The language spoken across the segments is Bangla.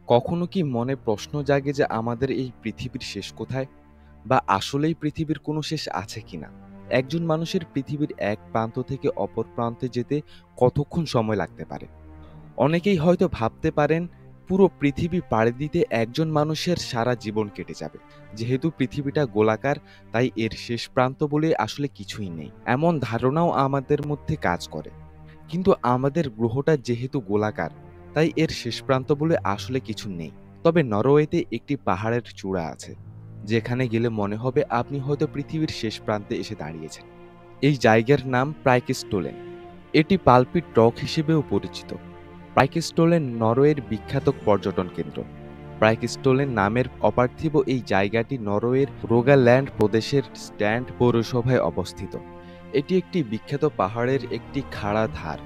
কখনো কি মনে প্রশ্ন জাগে যে আমাদের এই পৃথিবীর শেষ কোথায়? বা আসলেই পৃথিবীর কোনো শেষ আছে কিনা? একজন মানুষের পৃথিবীর এক প্রান্ত থেকে অপর প্রান্তে যেতে কতক্ষণ সময় লাগতে পারে? অনেকেই হয়তো ভাবতে পারেন পুরো পৃথিবী পাড়ি দিতে একজন মানুষের সারা জীবন কেটে যাবে। যেহেতু পৃথিবীটা গোলাকার, তাই এর শেষ প্রান্ত বলে আসলে কিছুই নেই। এমন ধারণাও আমাদের মধ্যে কাজ করে। কিন্তু আমাদের গ্রহটা যেহেতু গোলাকার, তাই এর শেষ প্রান্ত বলে আসলে কিছু নেই। তবে নরওয়েতে একটি পাহাড়ের চূড়া আছে, যেখানে গেলে মনে হবে আপনি হয়তো পৃথিবীর শেষ প্রান্তে এসে দাঁড়িয়েছেন। এই জায়গার নাম প্রাইকেস্টোলেন। এটি পালপিট রক হিসেবেও পরিচিত। প্রাইকেস্টোলেন নরওয়ের বিখ্যাত পর্যটন কেন্দ্র। প্রাইকেস্টোলেন নামের অপার্থিব এই জায়গাটি নরওয়ের রোগাল্যান্ড প্রদেশের স্ট্যান্ড পৌরসভায় অবস্থিত। এটি একটি বিখ্যাত পাহাড়ের একটি খাড়া ধার,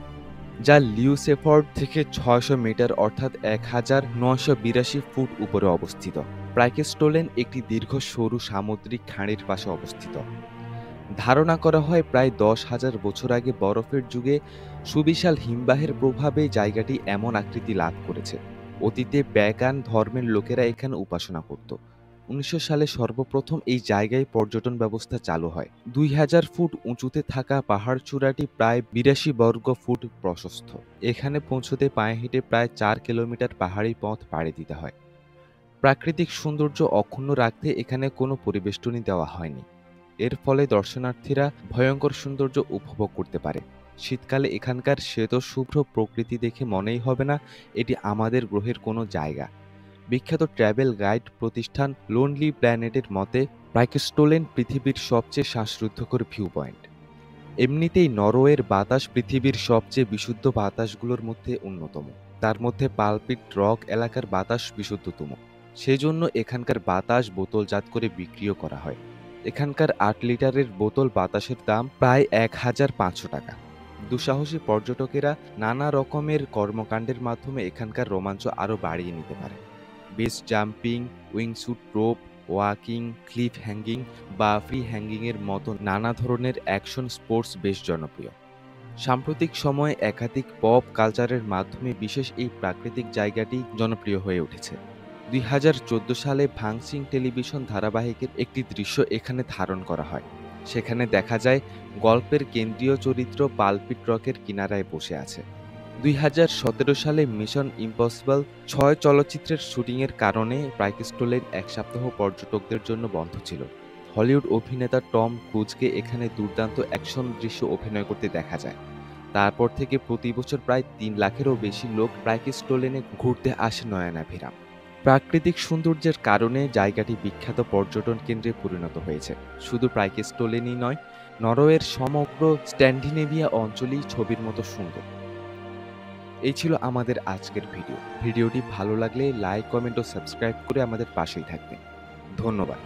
যা লিউসেফর্ড থেকে ৬০০ মিটার অর্থাৎ ১,৯৮২ ফুট উপরে অবস্থিত। প্রাইকেস্টোলেন একটি দীর্ঘ সরু সামুদ্রিক খাঁড়ির পাশে অবস্থিত। ধারণা করা হয় প্রায় ১০,০০০ বছর আগে বরফের যুগে সুবিশাল হিমবাহের প্রভাবে জায়গাটি এমন আকৃতি লাভ করেছে। অতীতে প্যাগান ধর্মের লোকেরা এখানে উপাসনা করত। ১৯০০ সালে সর্বপ্রথম এই জায়গায় পর্যটন ব্যবস্থা চালু হয়। ২,০০০ ফুট উঁচুতে থাকা পাহাড়চূড়াটি প্রায় ৮২ বর্গ ফুট প্রশস্ত। এখানে পৌঁছতে পায়ে হেঁটে প্রায় ৪ কিলোমিটার পাহাড়ি পথ পাড়ি দিতে হয়। প্রাকৃতিক সৌন্দর্য অক্ষুণ্ণ রাখতে এখানে কোনো পরিবেষ্টনী দেওয়া হয়নি। এর ফলে দর্শনার্থীরা ভয়ঙ্কর সৌন্দর্য উপভোগ করতে পারে। শীতকালে এখানকার শ্বেতশুভ্র প্রকৃতি দেখে মনেই হবে না এটি আমাদের গ্রহের কোনো জায়গা। বিখ্যাত ট্র্যাভেল গাইড প্রতিষ্ঠান লোনলি প্ল্যানেটের মতে প্রাইকেস্টোলেন পৃথিবীর সবচেয়ে শ্বাসরুদ্ধকর ভিউ পয়েন্ট। এমনিতেই নরওয়ের বাতাস পৃথিবীর সবচেয়ে বিশুদ্ধ বাতাসগুলোর মধ্যে অন্যতম। তার মধ্যে পালপিট রক এলাকার বাতাস বিশুদ্ধতম। সেজন্য এখানকার বাতাস বোতলজাত করে বিক্রিও করা হয়। এখানকার ৮ লিটারের বোতল বাতাসের দাম প্রায় ১,৫০০ টাকা। দুঃসাহসী পর্যটকেরা নানা রকমের কর্মকাণ্ডের মাধ্যমে এখানকার রোমাঞ্চ আরও বাড়িয়ে নিতে পারে। Base jumping, wingsuit rope, walking, cliff hanging বা ফ্রি হ্যাঙ্গিংয়ের মতো নানা ধরনের অ্যাকশন স্পোর্টস বেশ জনপ্রিয়। সাম্প্রতিক সময়ে একাধিক পপ কালচারের মাধ্যমে বিশেষ এই প্রাকৃতিক জায়গাটি জনপ্রিয় হয়ে উঠেছে। ২০১৪ সালে ভাংসিং টেলিভিশন ধারাবাহিকের একটি দৃশ্য এখানে ধারণ করা হয়। সেখানে দেখা যায় গল্পের কেন্দ্রীয় চরিত্র পালপিট রকের কিনারায় বসে আছে। ২০১৭ সালে মিশন ইম্পসিবল ৬ চলচ্চিত্রের শুটিংয়ের কারণে প্রাইকেস্টোলেন ১ সপ্তাহ পর্যটকদের জন্য বন্ধ ছিল। হলিউড অভিনেতা টম ক্রুজকে এখানে দুর্দান্ত অ্যাকশন দৃশ্য অভিনয় করতে দেখা যায়। তারপর থেকে প্রতি বছর প্রায় ৩ লাখেরও বেশি লোক প্রাইকেস্টোলেনে ঘুরতে আসে নয়নাভিরাম। প্রাকৃতিক সৌন্দর্যের কারণে জায়গাটি বিখ্যাত পর্যটন কেন্দ্রে পরিণত হয়েছে। শুধু প্রাইকেস্টোলেনই নয়, নরওয়ের সমগ্র স্ক্যান্ডিনেভিয়া অঞ্চলই ছবির মতো সুন্দর। এই ছিল আমাদের আজকের ভিডিও। ভিডিওটি ভালো লাগলে লাইক, কমেন্ট ও সাবস্ক্রাইব করে আমাদের পাশেই থাকবেন। ধন্যবাদ।